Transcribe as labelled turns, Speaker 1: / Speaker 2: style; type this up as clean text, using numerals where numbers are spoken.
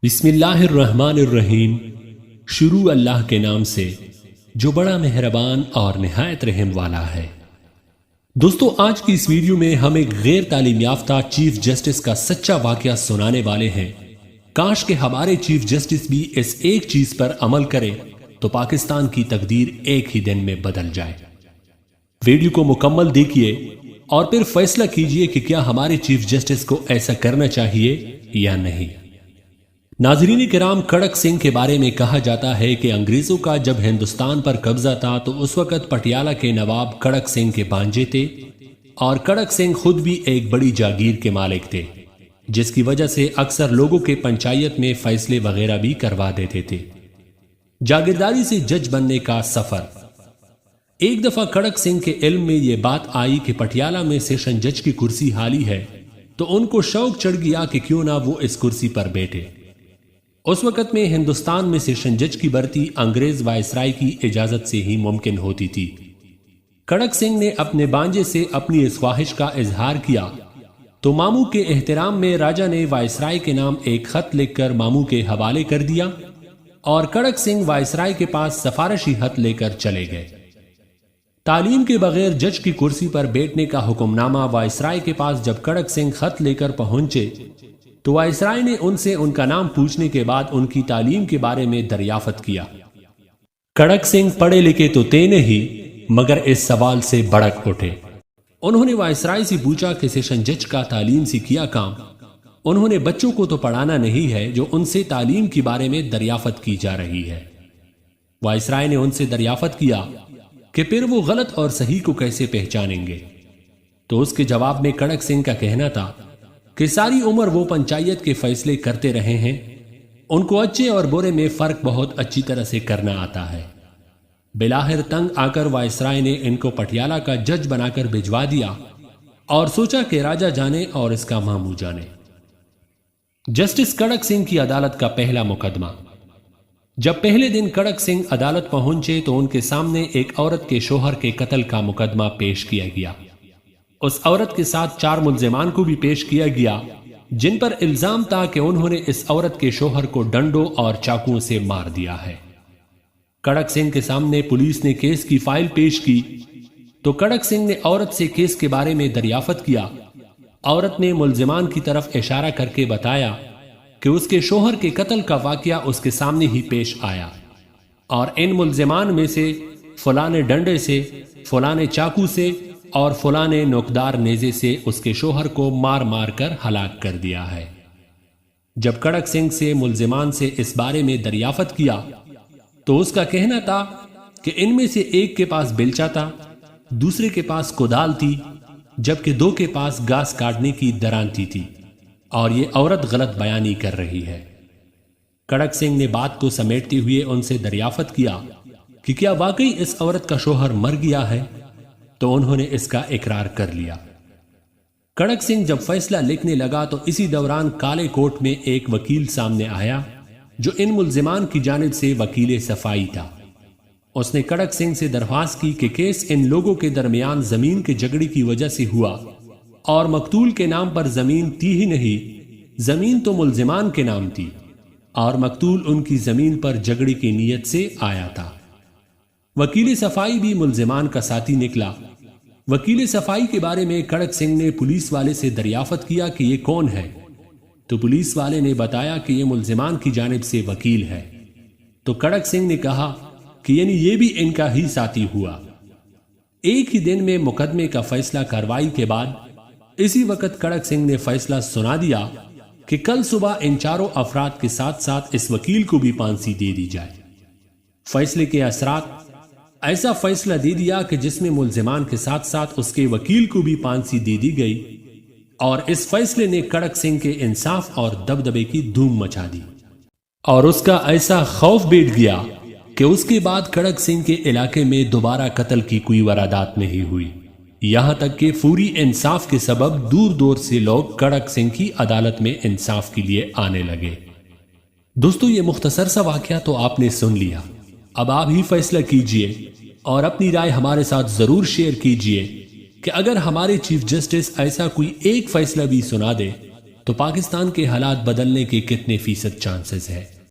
Speaker 1: بسم اللہ الرحمن الرحیم۔ شروع اللہ کے نام سے جو بڑا مہربان اور نہایت رحم والا ہے۔ دوستو، آج کی اس ویڈیو میں ہم ایک غیر تعلیم یافتہ چیف جسٹس کا سچا واقعہ سنانے والے ہیں۔ کاش کہ ہمارے چیف جسٹس بھی اس ایک چیز پر عمل کرے تو پاکستان کی تقدیر ایک ہی دن میں بدل جائے۔ ویڈیو کو مکمل دیکھیے اور پھر فیصلہ کیجئے کہ کیا ہمارے چیف جسٹس کو ایسا کرنا چاہیے یا نہیں۔ ناظرین کرام، کھڑک سنگھ کے بارے میں کہا جاتا ہے کہ انگریزوں کا جب ہندوستان پر قبضہ تھا تو اس وقت پٹیالہ کے نواب کھڑک سنگھ کے بھانجے تھے، اور کھڑک سنگھ خود بھی ایک بڑی جاگیر کے مالک تھے، جس کی وجہ سے اکثر لوگوں کے پنچایت میں فیصلے وغیرہ بھی کروا دیتے تھے۔ جاگیرداری سے جج بننے کا سفر۔ ایک دفعہ کھڑک سنگھ کے علم میں یہ بات آئی کہ پٹیالہ میں سیشن جج کی کرسی خالی ہے، تو ان کو شوق چڑھ گیا کہ کیوں نہ وہ اس کرسی پر بیٹھے۔ اس وقت میں ہندوستان میں سیشن جج کی بھرتی انگریز وائسرائے کی اجازت سے ہی ممکن ہوتی تھی۔ کھڑک سنگھ نے اپنے بانجے سے اپنی اس خواہش کا اظہار کیا تو ماموں کے احترام میں راجہ نے وائسرائے کے نام ایک خط لکھ کر ماموں کے حوالے کر دیا، اور کھڑک سنگھ وائسرائے کے پاس سفارشی خط لے کر چلے گئے۔ تعلیم کے بغیر جج کی کرسی پر بیٹھنے کا حکم نامہ وائسرائے کے پاس جب کھڑک سنگھ خط لے کر پہنچے تو وائسرائے نے ان سے ان کا نام پوچھنے کے بعد ان کی تعلیم کے بارے میں دریافت کیا۔ کھڑک سنگھ پڑھے لکھے تو تھے نہیں، مگر اس سوال سے بھڑک اٹھے۔ انہوں نے وائسرائے سے پوچھا کہ سیشن جج کا تعلیم سے کیا کام؟ انہوں نے بچوں کو تو پڑھانا نہیں ہے جو ان سے تعلیم کے بارے میں دریافت کی جا رہی ہے۔ وائسرائے نے ان سے دریافت کیا کہ پھر وہ غلط اور صحیح کو کیسے پہچانیں گے؟ تو اس کے جواب میں کھڑک سنگھ کا کہنا تھا کہ ساری عمر وہ پنچایت کے فیصلے کرتے رہے ہیں، ان کو اچھے اور برے میں فرق بہت اچھی طرح سے کرنا آتا ہے۔ بلاخر تنگ آ کر وائسرائے نے ان کو پٹیالہ کا جج بنا کر بھجوا دیا اور سوچا کہ راجہ جانے اور اس کا ماموں جانے۔ جسٹس کھڑک سنگھ کی عدالت کا پہلا مقدمہ۔ جب پہلے دن کھڑک سنگھ عدالت پہنچے تو ان کے سامنے ایک عورت کے شوہر کے قتل کا مقدمہ پیش کیا گیا۔ اس عورت کے ساتھ 4 ملزمان کو بھی پیش کیا گیا جن پر الزام تھا کہ انہوں نے اس عورت کے شوہر کو ڈنڈوں اور چاقوؤں سے مار دیا ہے۔ کھڑک سنگھ کے سامنے پولیس نے کیس کی فائل پیش کی تو کھڑک سنگھ نے عورت سے کیس کے بارے میں دریافت کیا۔ عورت نے ملزمان کی طرف اشارہ کر کے بتایا کہ اس کے شوہر کے قتل کا واقعہ اس کے سامنے ہی پیش آیا، اور ان ملزمان میں سے فلاں نے ڈنڈے سے، فلاں نے چاقو سے اور فلاں نے نوکدار نیزے سے اس کے شوہر کو مار مار کر ہلاک کر دیا ہے۔ جب کھڑک سنگھ سے ملزمان سے اس بارے میں دریافت کیا تو اس کا کہنا تھا کہ ان میں سے ایک کے پاس بیلچا تھا، دوسرے کے پاس کدال تھی، جبکہ 2 کے پاس گھاس کاٹنے کی درانتی تھی، اور یہ عورت غلط بیانی کر رہی ہے۔ کھڑک سنگھ نے بات کو سمیٹتے ہوئے ان سے دریافت کیا کہ کیا واقعی اس عورت کا شوہر مر گیا ہے؟ تو انہوں نے اس کا اقرار کر لیا۔ کھڑک سنگھ جب فیصلہ لکھنے لگا تو اسی دوران کالے کوٹ میں ایک وکیل سامنے آیا جو ان ملزمان کی جانب سے وکیل صفائی تھا۔ اس نے کھڑک سنگھ سے درخواست کی کہ کیس ان لوگوں کے درمیان زمین کے جھگڑے کی وجہ سے ہوا، اور مقتول کے نام پر زمین تھی ہی نہیں، زمین تو ملزمان کے نام تھی، اور مقتول ان کی زمین پر جھگڑے کی نیت سے آیا تھا۔ وکیل صفائی بھی ملزمان کا ساتھی نکلا۔ وکیل صفائی کے بارے میں کھڑک سنگھ نے پولیس والے سے دریافت کیا کہ یہ کون ہے، تو پولیس والے نے بتایا کہ یہ ملزمان کی جانب سے وکیل ہے۔ تو کھڑک سنگھ نے کہا کہ یعنی یہ بھی ان کا ہی ساتھی ہوا۔ ایک ہی دن میں مقدمے کا فیصلہ کارروائی کے بعد اسی وقت کھڑک سنگھ نے فیصلہ سنا دیا کہ کل صبح ان 4 افراد کے ساتھ ساتھ اس وکیل کو بھی پھانسی دے دی جائے۔ فیصلے کے اثرات: ایسا فیصلہ دے دیا کہ جس میں ملزمان کے ساتھ ساتھ اس کے وکیل کو بھی پھانسی دے دی گئی، اور اس فیصلے نے کھڑک سنگھ کے انصاف اور دبدبے کی دھوم مچا دی، اور اس کا ایسا خوف بیٹھ گیا کہ اس کے بعد کھڑک سنگھ کے علاقے میں دوبارہ قتل کی کوئی واردات نہیں ہوئی، یہاں تک کہ فوری انصاف کے سبب دور دور سے لوگ کھڑک سنگھ کی عدالت میں انصاف کے لیے آنے لگے۔ دوستو، یہ مختصر سا واقعہ تو آپ نے سن لیا، اب آپ ہی فیصلہ کیجئے اور اپنی رائے ہمارے ساتھ ضرور شیئر کیجئے کہ اگر ہمارے چیف جسٹس ایسا کوئی ایک فیصلہ بھی سنا دے تو پاکستان کے حالات بدلنے کے کتنے فیصد چانسز ہے؟